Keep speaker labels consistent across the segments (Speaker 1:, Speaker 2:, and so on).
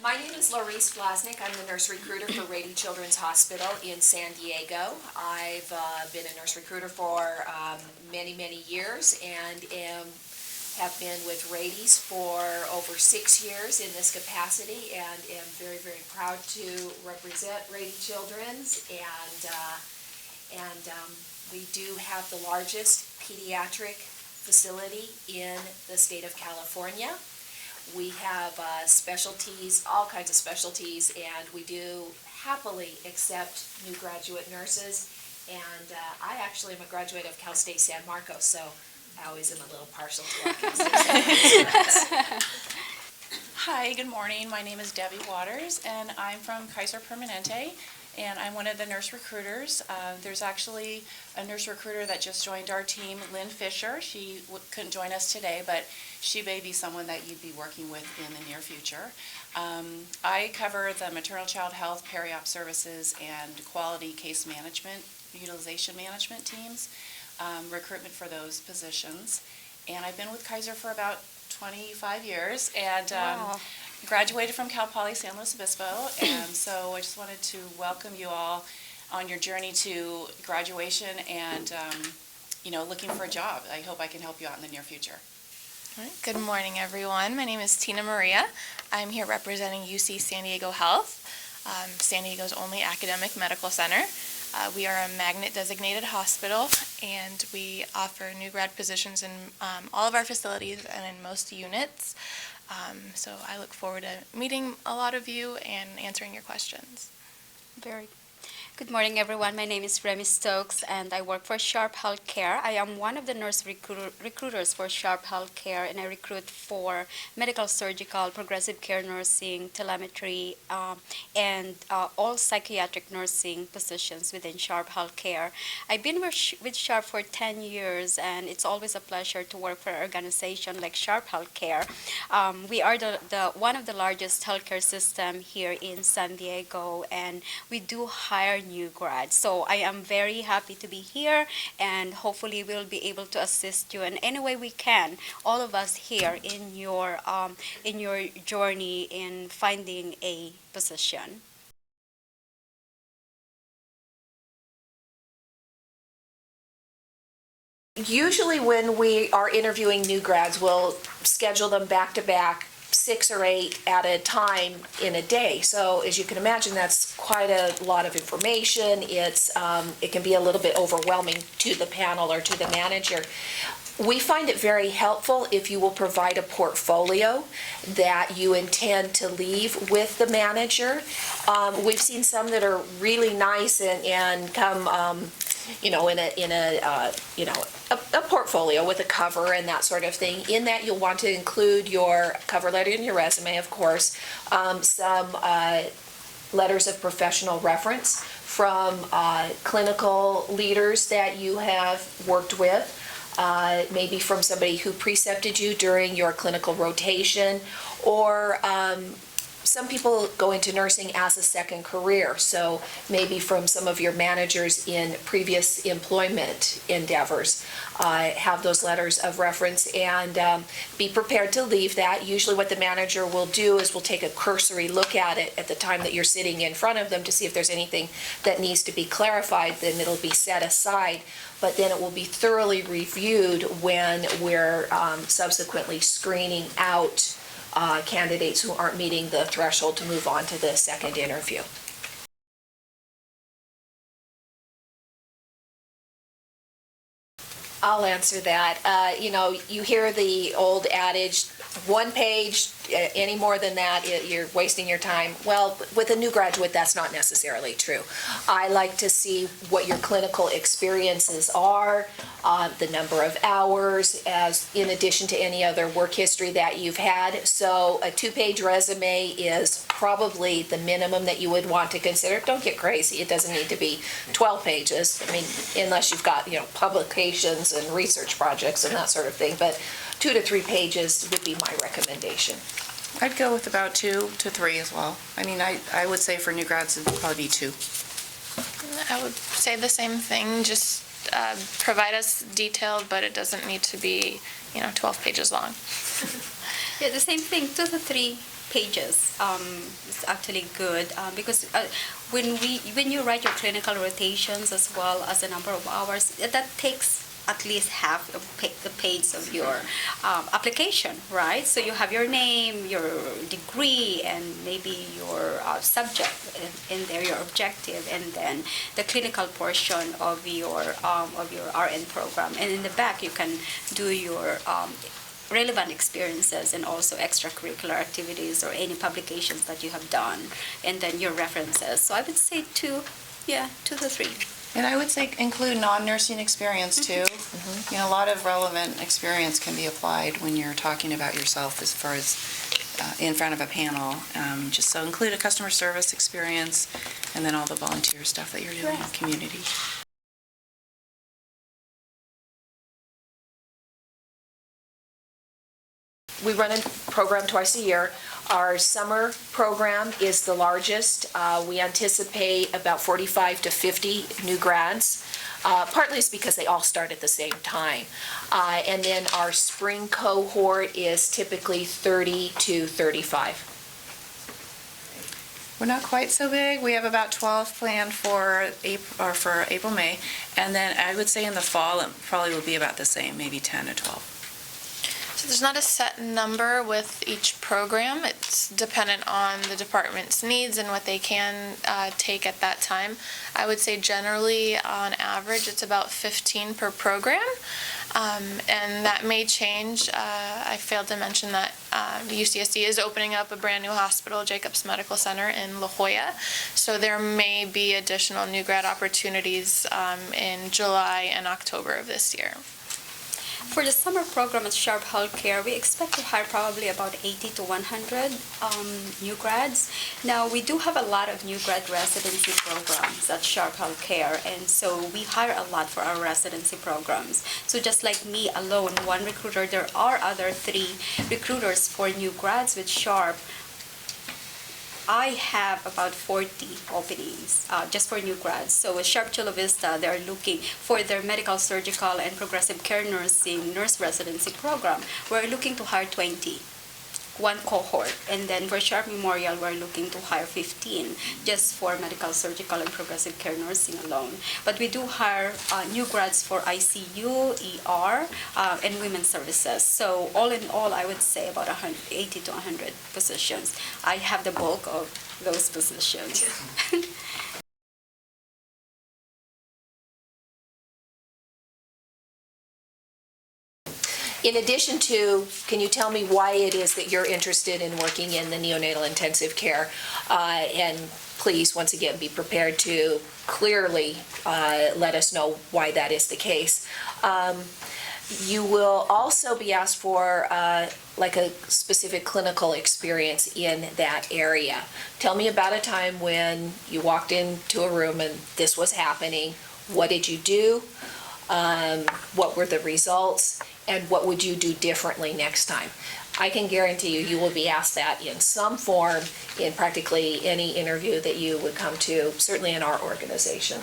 Speaker 1: My name is Laurice Flasnick. I'm the nurse recruiter for Rady Children's Hospital in San Diego. I've been a nurse recruiter for many, many years and have been with Rady's for over 6 years in this capacity, and am very, very proud to represent Rady Children's. And we do have the largest pediatric facility in the state of California. We have specialties, all kinds of specialties, and we do happily accept new graduate nurses. And I actually am a graduate of Cal State San Marcos, so I always am a little partial to our Cal State San Marcos students.
Speaker 2: Hi, good morning. My name is Debbie Waters, and I'm from Kaiser Permanente, and I'm one of the nurse recruiters. There's actually a nurse recruiter that just joined our team, Lynn Fisher. She couldn't join us today, but she may be someone that you'd be working with in the near future. I cover the maternal child health, peri-op services, and quality case management, utilization management teams, recruitment for those positions. And I've been with Kaiser for about 25 years, and
Speaker 3: Wow.
Speaker 2: graduated from Cal Poly San Luis Obispo, and so I just wanted to welcome you all on your journey to graduation and, looking for a job. I hope I can help you out in the near future.
Speaker 3: All right. Good morning, everyone. My name is Tina Maria. I'm here representing UC San Diego Health, San Diego's only academic medical center. We are a magnet-designated hospital, and we offer new grad positions in all of our facilities and in most units. So I look forward to meeting a lot of you and answering your questions.
Speaker 4: Very good morning, everyone. My name is Remia Stokes, and I work for Sharp Healthcare. I am one of the nurse recruiters for Sharp Healthcare, and I recruit for medical, surgical, progressive care nursing, telemetry, and all psychiatric nursing positions within Sharp Healthcare. I've been with Sharp for 10 years, and it's always a pleasure to work for an organization like Sharp Healthcare. We are the one of the largest healthcare system here in San Diego, and we do hire new grads. So I am very happy to be here, and hopefully we'll be able to assist you in any way we can, all of us here in your journey in finding a position.
Speaker 1: Usually when we are interviewing new grads, we'll schedule them back to back, 6 or 8 at a time in a day. So as you can imagine, that's quite a lot of information. It can be a little bit overwhelming to the panel or to the manager. We find it very helpful if you will provide a portfolio that you intend to leave with the manager. We've seen some that are really nice and come in a portfolio with a cover and that sort of thing. In that, you'll want to include your cover letter and your resume, of course, some letters of professional reference from clinical leaders that you have worked with, maybe from somebody who precepted you during your clinical rotation, or some people go into nursing as a second career, so maybe from some of your managers in previous employment endeavors, have those letters of reference, and be prepared to leave that. Usually what the manager will do is will take a cursory look at it at the time that you're sitting in front of them to see if there's anything that needs to be clarified. Then it'll be set aside, but then it will be thoroughly reviewed when we're subsequently screening out candidates who aren't meeting the threshold to move on to the second interview. I'll answer that. You hear the old adage, 1 page, any more than that, you're wasting your time. Well, with a new graduate, that's not necessarily true. I like to see what your clinical experiences are, the number of hours, as in addition to any other work history that you've had. So a 2-page resume is probably the minimum that you would want to consider. Don't get crazy. It doesn't need to be 12 pages. I mean, unless you've got, publications and research projects and that sort of thing. But 2 to 3 pages would be my recommendation.
Speaker 2: I'd go with about 2 to 3 as well. I mean, I would say for new grads, it'd probably be 2.
Speaker 3: I would say the same thing, just provide us detailed, but it doesn't need to be, 12 pages long.
Speaker 4: Yeah, the same thing, 2 to 3 pages. It's actually good because when you write your clinical rotations as well as the number of hours, that takes at least half of the page of your application, right? So you have your name, your degree, and maybe your subject in there, your objective, and then the clinical portion of your RN program. And in the back, you can do your relevant experiences and also extracurricular activities or any publications that you have done, and then your references. So I would say 2 to 3.
Speaker 5: And I would say include non-nursing experience too. You know, a lot of relevant experience can be applied when you're talking about yourself as far as in front of a panel. Just so include a customer service experience and then all the volunteer stuff that you're doing in the community.
Speaker 1: We run a program twice a year. Our summer program is the largest. We anticipate about 45 to 50 new grads. Partly it's because they all start at the same time. And then our spring cohort is typically 30 to 35.
Speaker 5: We're not quite so big. We have about 12 planned for April, May. And then I would say in the fall, it probably will be about the same, maybe 10 to 12.
Speaker 3: So there's not a set number with each program. It's dependent on the department's needs and what they can take at that time. I would say generally, on average, it's about 15 per program. And that may change. I failed to mention that UCSD is opening up a brand new hospital, Jacobs Medical Center in La Jolla. So there may be additional new grad opportunities in July and October of this year.
Speaker 4: For the summer program at Sharp Healthcare, we expect to hire probably about 80 to 100 new grads. Now, we do have a lot of new grad residency programs at Sharp Healthcare, and so we hire a lot for our residency programs. So just like me alone, one recruiter, there are other 3 recruiters for new grads with Sharp. I have about 40 openings just for new grads. So with Sharp Chula Vista, they're looking for their medical, surgical, and progressive care nursing nurse residency program. We're looking to hire 20, one cohort. And then for Sharp Memorial, we're looking to hire 15 just for medical, surgical, and progressive care nursing alone. But we do hire new grads for ICU, ER, and women's services. So all in all, I would say about 80 to 100 positions. I have the bulk of those positions.
Speaker 1: In addition to, can you tell me why it is that you're interested in working in the neonatal intensive care? And please, once again, be prepared to clearly let us know why that is the case. You will also be asked for like a specific clinical experience in that area. Tell me about a time when you walked into a room and this was happening. What did you do? What were the results? And what would you do differently next time? I can guarantee you will be asked that in some form in practically any interview that you would come to, certainly in our organization.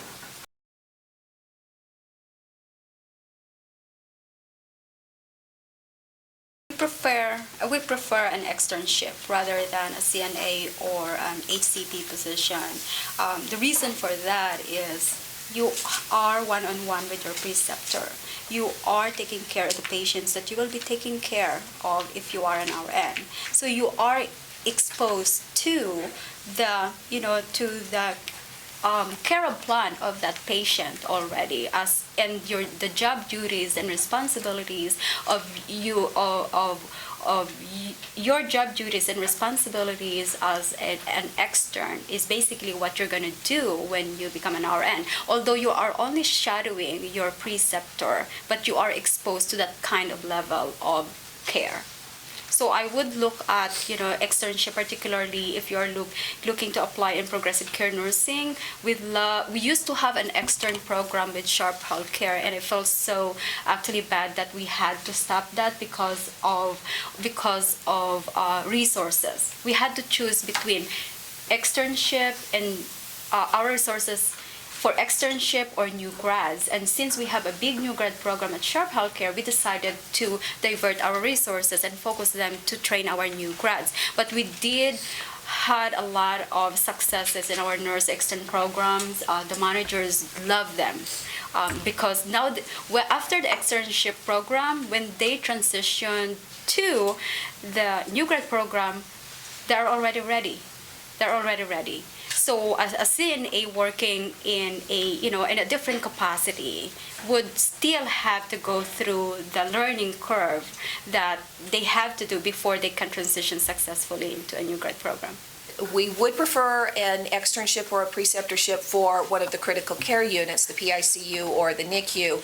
Speaker 4: We prefer an externship rather than a CNA or an HCP position. The reason for that is you are one-on-one with your preceptor. You are taking care of the patients that you will be taking care of if you are an RN. So you are exposed to the, care plan of that patient already, and the job duties and responsibilities of your job duties and responsibilities as an extern is basically what you're going to do when you become an RN. Although you are only shadowing your preceptor, but you are exposed to that kind of level of care. So I would look at, externship, particularly if you're looking to apply in progressive care nursing. We used to have an extern program with Sharp Healthcare, and it felt so actually bad that we had to stop that because of resources. We had to choose between externship and our resources for externship or new grads. And since we have a big new grad program at Sharp Healthcare, we decided to divert our resources and focus them to train our new grads. But we did had a lot of successes in our nurse extern programs. The managers love them because now, after the externship program, when they transition to the new grad program, they're already ready. They're already ready. So a CNA working in a different capacity would still have to go through the learning curve that they have to do before they can transition successfully into a new grad program.
Speaker 1: We would prefer an externship or a preceptorship for one of the critical care units, the PICU or the NICU.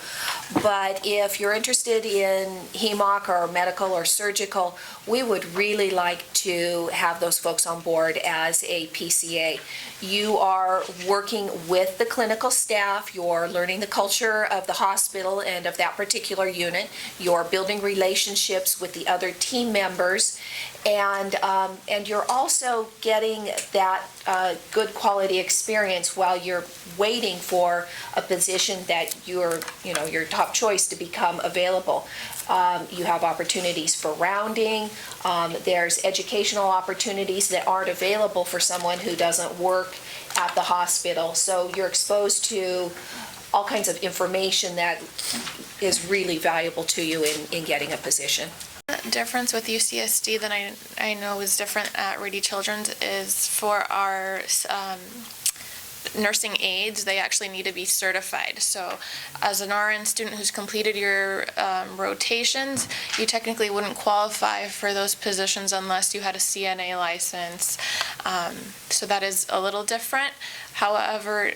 Speaker 1: But if you're interested in HEMOC or medical or surgical, we would really like to have those folks on board as a PCA. You are working with the clinical staff, you're learning the culture of the hospital and of that particular unit, you're building relationships with the other team members, and you're also getting that good quality experience while you're waiting for a position that your top choice to become available. You have opportunities for rounding. There's educational opportunities that aren't available for someone who doesn't work at the hospital. So you're exposed to all kinds of information that is really valuable to you in getting a position.
Speaker 3: The difference with UCSD that I know is different at Rady Children's is for our nursing aides, they actually need to be certified. So as an RN student who's completed your rotations, you technically wouldn't qualify for those positions unless you had a CNA license. So that is a little different. However,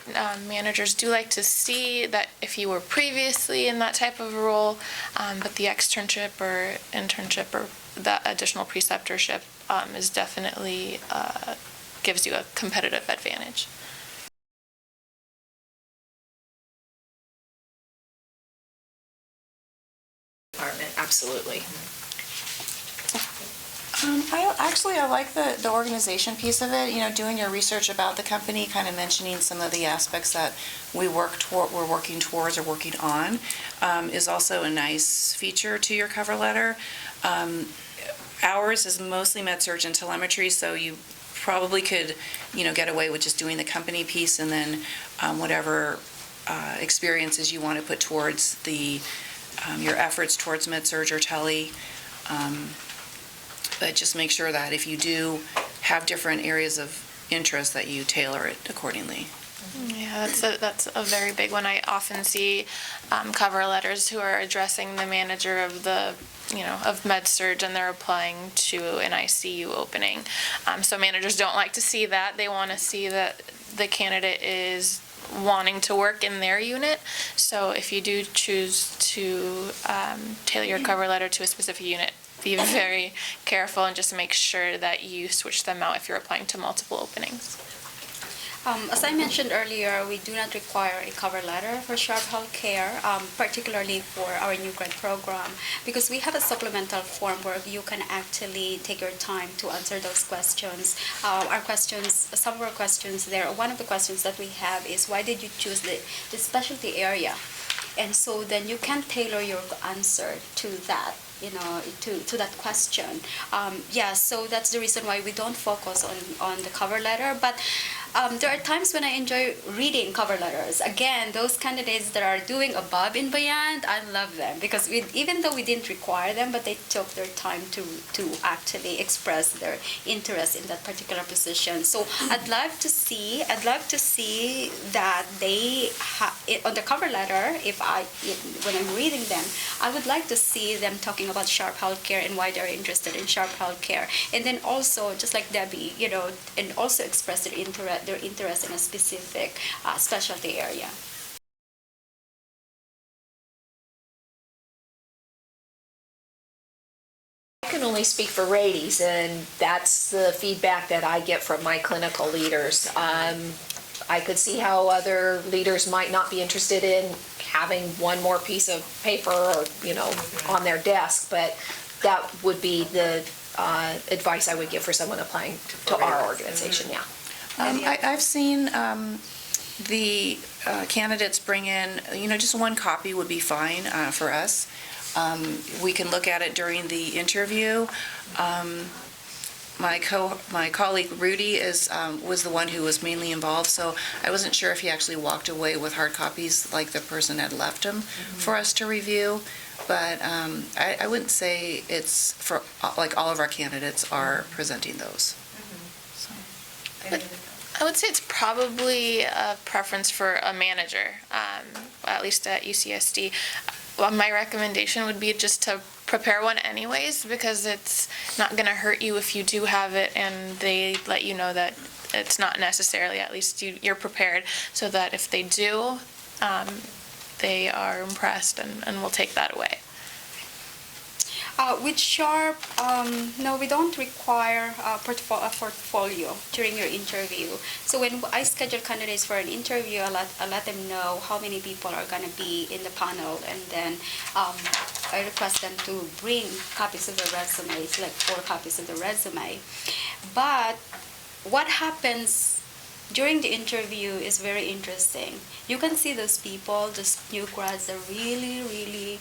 Speaker 3: managers do like to see that if you were previously in that type of role, but the externship or internship or that additional preceptorship is definitely gives you a competitive advantage.
Speaker 1: Department, absolutely.
Speaker 5: I like the organization piece of it, doing your research about the company, kind of mentioning some of the aspects that we're working towards or working on, is also a nice feature to your cover letter. Ours is mostly med-surg and telemetry, so you probably could, get away with just doing the company piece and then whatever experiences you want to put towards your efforts towards med-surg or tele. But just make sure that if you do have different areas of interest, that you tailor it accordingly.
Speaker 3: Yeah, that's a very big one. I often see cover letters who are addressing the manager of of med-surg, and they're applying to an ICU opening. So managers don't like to see that. They want to see that the candidate is wanting to work in their unit. So if you do choose to tailor your cover letter to a specific unit, be very careful and just make sure that you switch them out if you're applying to multiple openings.
Speaker 4: As I mentioned earlier, we do not require a cover letter for Sharp Healthcare, particularly for our new grad program, because we have a supplemental form where you can actually take your time to answer those questions. Some of our questions there, one of the questions that we have is, why did you choose the specialty area? And so then you can tailor your answer to that. To that question. So that's the reason why we don't focus on the cover letter. But there are times when I enjoy reading cover letters. Again, those candidates that are doing above and beyond, I love them because even though we didn't require them, but they took their time to actually express their interest in that particular position. So I'd love to see that they on the cover letter. When I'm reading them, I would like to see them talking about Sharp Healthcare and why they're interested in Sharp Healthcare, and then also just like Debbie, and also express their interest in a specific specialty area.
Speaker 1: I can only speak for Rady's, and that's the feedback that I get from my clinical leaders. I could see how other leaders might not be interested in having one more piece of paper or, on their desk, but that would be the advice I would give for someone applying to our organization, yeah.
Speaker 5: I've seen The candidates bring in, just one copy would be fine for us. We can look at it during the interview. My colleague Rudy was the one who was mainly involved, so I wasn't sure if he actually walked away with hard copies like the person had left him for us to review. But I wouldn't say it's for, like, all of our candidates are presenting those.
Speaker 3: But I would say it's probably a preference for a manager, at least at UCSD. Well, my recommendation would be just to prepare one anyways, because it's not going to hurt you if you do have it and they let you know that it's not necessarily, at least you're prepared, so that if they do, they are impressed and will take that away.
Speaker 4: With Sharp, no, we don't require a portfolio during your interview. So when I schedule candidates for an interview, I let them know how many people are going to be in the panel, and then I request them to bring copies of their resumes, like 4 copies of the resume. But what happens during the interview is very interesting. You can see those people, those new grads, that really, really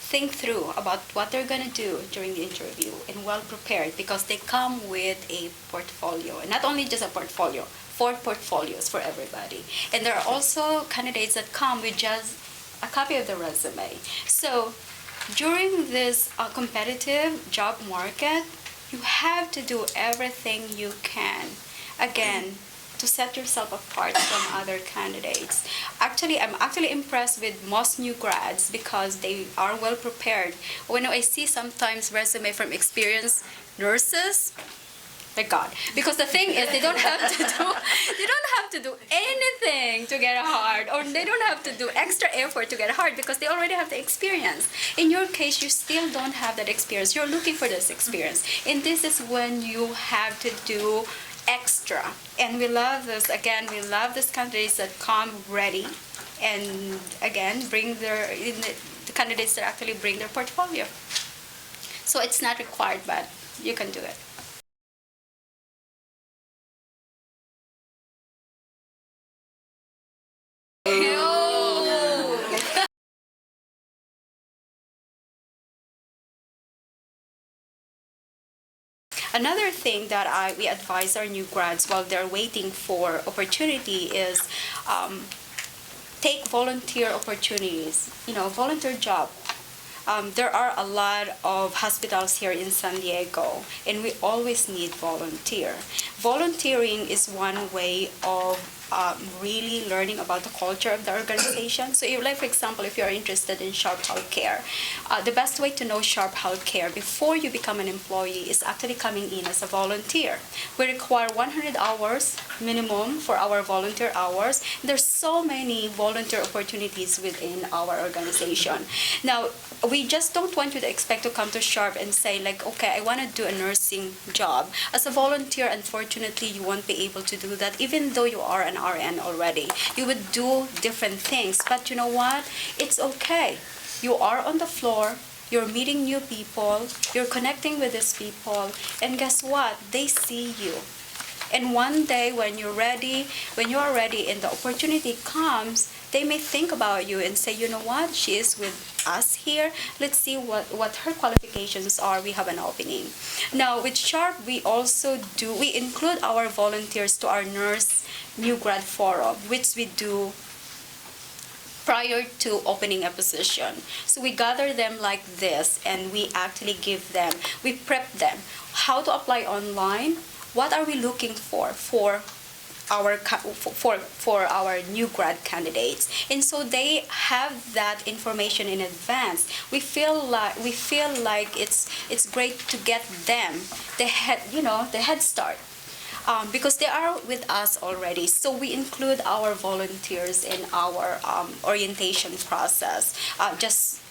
Speaker 4: think through about what they're going to do during the interview and well prepared, because they come with a portfolio, and not only just a portfolio, 4 portfolios for everybody. And there are also candidates that come with just a copy of the resume. So during this competitive job market, you have to do everything you can, again, to set yourself apart from other candidates. Actually, I'm actually impressed with most new grads because they are well prepared. When I see sometimes resume from experienced nurses, my God, because the thing is they don't have to do anything to get hired, or they don't have to do extra effort to get hired because they already have the experience. In your case, you still don't have that experience. You're looking for this experience, and this is when you have to do extra. And we love this. Again, we love these candidates that come ready, and again, bring the candidates that actually bring their portfolio. So it's not required, but you can do it. Another thing that we advise our new grads while they're waiting for opportunity is take volunteer opportunities, volunteer job. There are a lot of hospitals here in San Diego, and we always need volunteer. Volunteering is one way of really learning about the culture of the organization. So like, for example, if you're interested in Sharp Healthcare, the best way to know Sharp Healthcare before you become an employee is actually coming in as a volunteer. We require 100 hours minimum for our volunteer hours. There's so many volunteer opportunities within our organization. Now, we just don't want you to expect to come to Sharp and say, like, okay, I want to do a nursing job. As a volunteer, unfortunately, you won't be able to do that, even though you are an RN already. You would do different things, but you know what? It's okay. You are on the floor, you're meeting new people, you're connecting with these people, and guess what? They see you. And one day when you are ready and the opportunity comes, they may think about you and say, you know what, she is with us here. Let's see what her qualifications are. We have an opening. Now, with Sharp, we include our volunteers to our nurse new grad forum, which we do prior to opening a position. So we gather them like this, and we actually we prep them how to apply online. What are we looking for our new grad candidates? And so they have that information in advance. We feel like it's great to get them the head start. Because they are with us already. So we include our volunteers in our orientation process.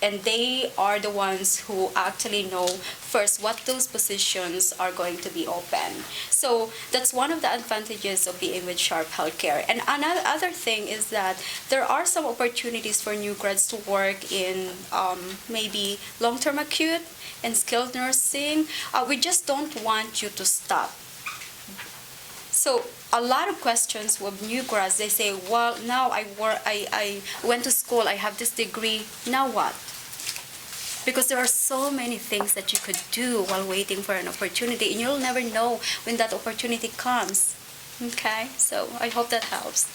Speaker 4: And they are the ones who actually know first what those positions are going to be open. So that's one of the advantages of being with Sharp Healthcare. And another thing is that there are some opportunities for new grads to work in maybe long-term acute and skilled nursing. We just don't want you to stop. So a lot of questions with new grads, they say, well, now I went to school, I have this degree, now what? Because there are so many things that you could do while waiting for an opportunity, and you'll never know when that opportunity comes. Okay, so I hope that helps.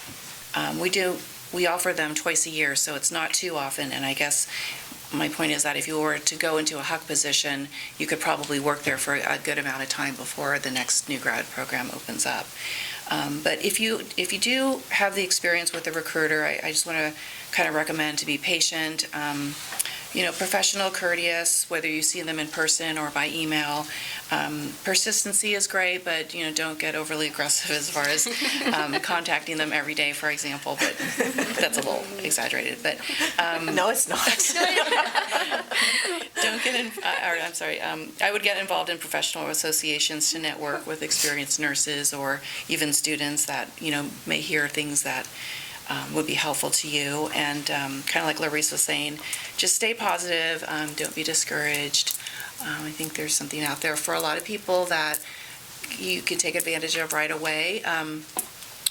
Speaker 5: We offer them twice a year, so it's not too often, and I guess my point is that if you were to go into a HUC position, you could probably work there for a good amount of time before the next new grad program opens up. But if you do have the experience with a recruiter, I just want to kind of recommend to be patient, professional, courteous, whether you see them in person or by email. Persistency is great, but, don't get overly aggressive as far as contacting them every day, for example, but that's a little exaggerated. But
Speaker 1: No, it's not.
Speaker 5: don't get in, I'm sorry, I would get involved in professional associations to network with experienced nurses or even students that, may hear things that would be helpful to you. And kind of like Laurice was saying, just stay positive, don't be discouraged. I think there's something out there for a lot of people that you can take advantage of right away.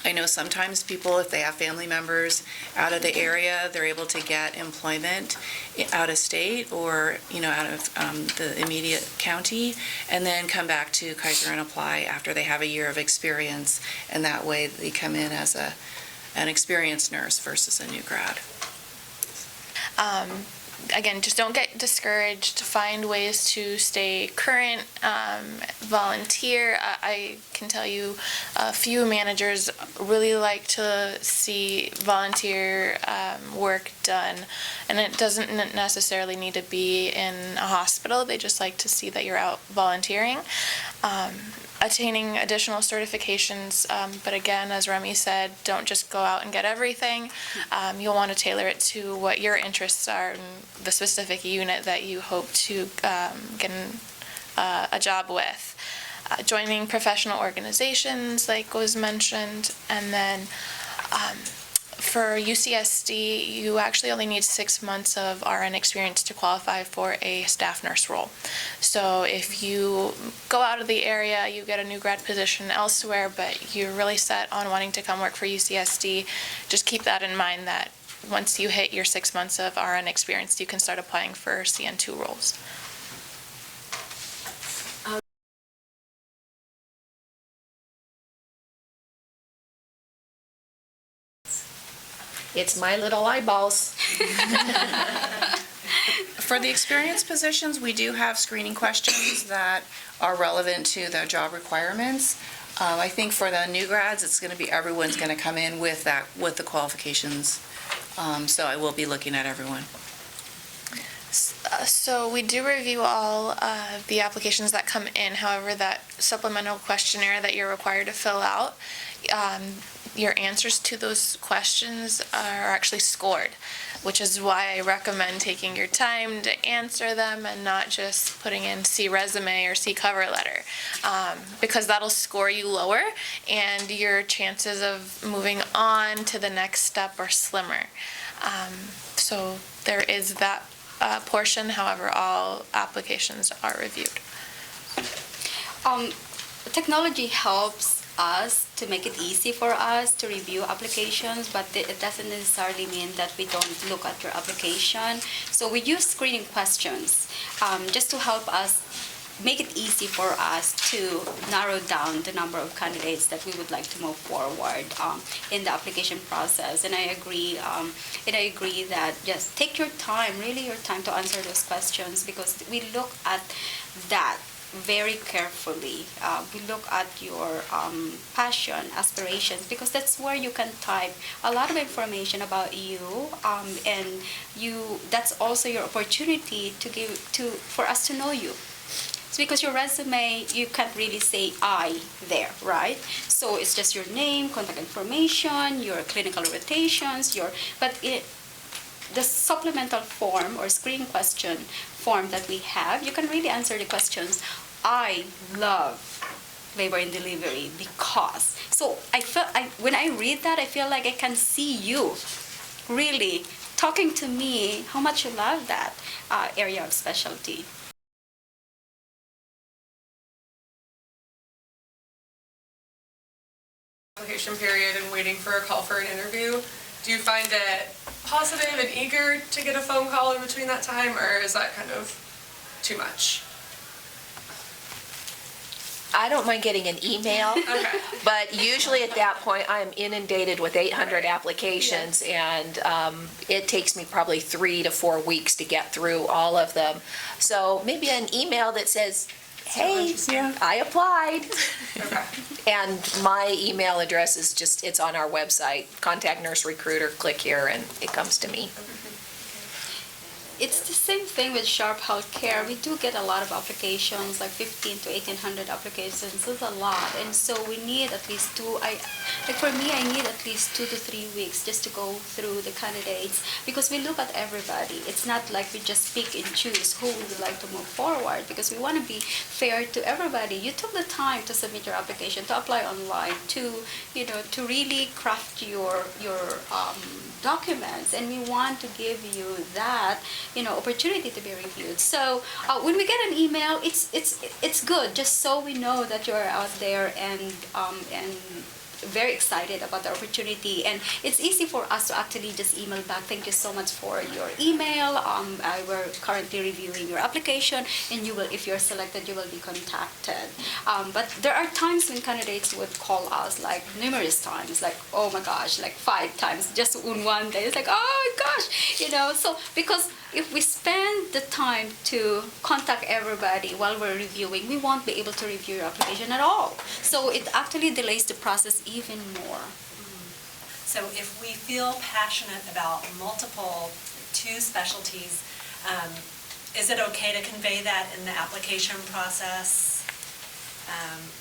Speaker 5: I know sometimes people, if they have family members out of the area, they're able to get employment out of state or, out of the immediate county, and then come back to Kaiser and apply after they have a year of experience. And that way they come in as an experienced nurse versus a new grad.
Speaker 3: Again, just don't get discouraged. Find ways to stay current, volunteer. I can tell you a few managers really like to see volunteer work done, and it doesn't necessarily need to be in a hospital. They just like to see that you're out volunteering. Attaining additional certifications, but again, as Remy said, don't just go out and get everything. You'll want to tailor it to what your interests are and the specific unit that you hope to get a job with. Joining professional organizations, like was mentioned, and then for UCSD, you actually only need 6 months of RN experience to qualify for a staff nurse role. So if you go out of the area, you get a new grad position elsewhere, but you're really set on wanting to come work for UCSD, just keep that in mind that once you hit your 6 months of RN experience, you can start applying for CN2 roles.
Speaker 1: It's my little eyeballs.
Speaker 5: For the experienced positions, we do have screening questions that are relevant to the job requirements. I think for the new grads, it's going to be everyone's going to come in with the qualifications. So I will be looking at everyone.
Speaker 3: So we do review all the applications that come in. However, that supplemental questionnaire that you're required to fill out, your answers to those questions are actually scored, which is why I recommend taking your time to answer them and not just putting in C resume or C cover letter, because that'll score you lower and your chances of moving on to the next step are slimmer. So there is that portion. However, all applications are reviewed.
Speaker 4: Technology helps us to make it easy for us to review applications, but it doesn't necessarily mean that we don't look at your application. So we use screening questions just to help us make it easy for us to narrow down the number of candidates that we would like to move forward in the application process. And I agree that just take your time, really your time to answer those questions, because we look at that very carefully. We look at your passion, aspirations, because that's where you can type a lot of information about you, and that's also your opportunity for us to know you. It's because your resume, you can't really say I there, right? So it's just your name, contact information, your clinical rotations, the supplemental form or screening question form that we have, you can really answer the questions. I love labor and delivery because. So when I read that, I feel like I can see you really talking to me how much you love that area of specialty.
Speaker 6: application period and waiting for a call for an interview, do you find it positive and eager to get a phone call in between that time, or is that kind of too much?
Speaker 1: I don't mind getting an email,
Speaker 6: Okay.
Speaker 1: but usually at that point, I'm inundated with 800 applications, and it takes me probably 3 to 4 weeks to get through all of them. So maybe an email that says, hey, I applied.
Speaker 6: Okay.
Speaker 1: And my email address is just, it's on our website, contact nurse recruiter, click here, and it comes to me.
Speaker 4: It's the same thing with Sharp Healthcare. We do get a lot of applications, like 15 to 1,800 applications. It's a lot, and so we need at least for me, I need at least 2 to 3 weeks just to go through the candidates, because we look at everybody. It's not like we just pick and choose who we would like to move forward, because we want to be fair to everybody. You took the time to submit your application, to apply online, to really craft your documents, and we want to give you that opportunity to be reviewed. So when we get an email, it's good, just so we know that you're out there and very excited about the opportunity, and it's easy for us to actually just email back, thank you so much for your email, we're currently reviewing your application, and if you're selected, you will be contacted. But there are times when candidates would call us, like numerous times, like, oh my gosh, like 5 times just in one day. It's like, oh my gosh, so because if we spend the time to contact everybody while we're reviewing, we won't be able to review your application at all. So it actually delays the process even more.
Speaker 7: So if we feel passionate about two specialties, is it okay to convey that in the application process?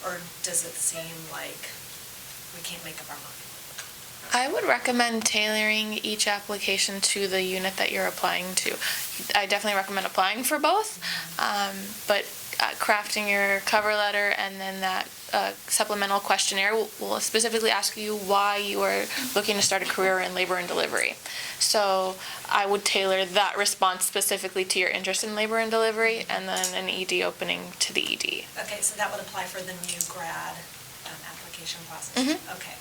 Speaker 7: Or does it seem like we can't make up our mind?
Speaker 3: I would recommend tailoring each application to the unit that you're applying to. I definitely recommend applying for both, but crafting your cover letter and then that supplemental questionnaire will specifically ask you why you are looking to start a career in labor and delivery. So I would tailor that response specifically to your interest in labor and delivery, and then an ED opening to the ED.
Speaker 7: Okay, so that would apply for the new grad application process?
Speaker 3: Mm-hmm.
Speaker 7: Okay.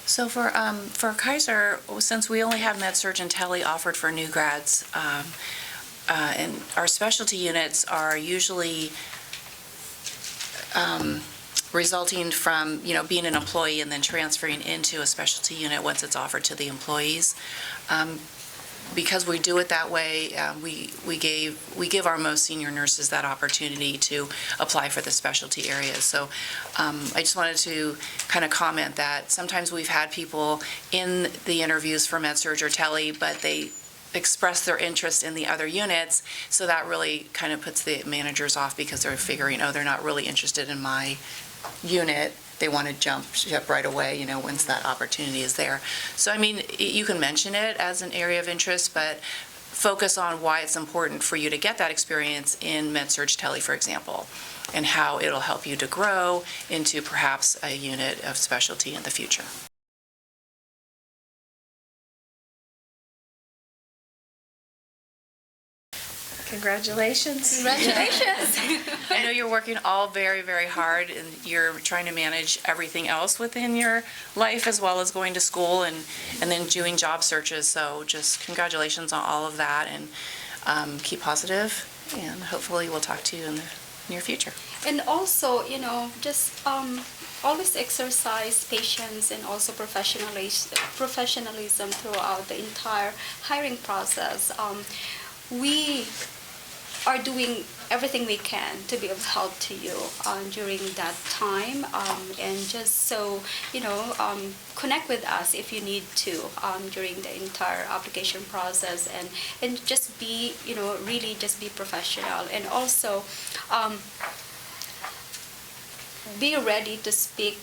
Speaker 5: So for Kaiser, since we only have med-surg and tele offered for new grads, and our specialty units are usually resulting from, being an employee and then transferring into a specialty unit once it's offered to the employees. Because we do it that way, we give our most senior nurses that opportunity to apply for the specialty areas. So I just wanted to kind of comment that sometimes we've had people in the interviews for med-surg or tele, but they express their interest in the other units, so that really kind of puts the managers off, because they're figuring, oh, they're not really interested in my unit. They want to jump ship right away, once that opportunity is there. So, I mean, you can mention it as an area of interest, but focus on why it's important for you to get that experience in med-surg tele, for example, and how it'll help you to grow into perhaps a unit of specialty in the future.
Speaker 1: Congratulations.
Speaker 4: Congratulations.
Speaker 5: I know you're working all very, very hard, and you're trying to manage everything else within your life, as well as going to school and then doing job searches. So just congratulations on all of that, and keep positive, and hopefully we'll talk to you in the near future.
Speaker 4: And also, just always exercise patience and also professionalism throughout the entire hiring process. We are doing everything we can to be of help to you during that time, and just so connect with us if you need to during the entire application process, and just be really just be professional, and also be ready to speak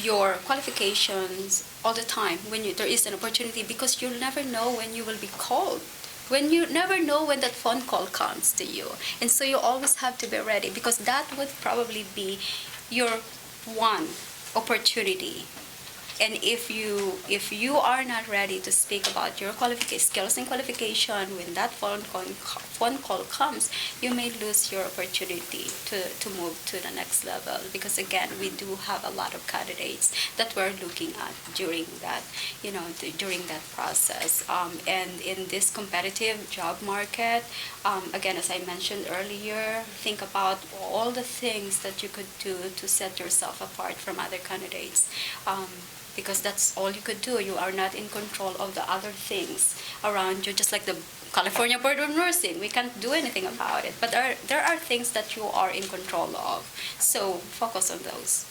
Speaker 4: your qualifications all the time when there is an opportunity, because you'll never know when you will be called. When you never know when that phone call comes to you. And so you always have to be ready, because that would probably be your one opportunity And if you are not ready to speak about your skills and qualification when that phone call comes, you may lose your opportunity to move to the next level. Because again, we do have a lot of candidates that we're looking at during that, during that process. And in this competitive job market, again, as I mentioned earlier, think about all the things that you could do to set yourself apart from other candidates. Because that's all you could do. You are not in control of the other things around you, just like the California Board of Nursing. We can't do anything about it. But there are things that you are in control of. So focus on those.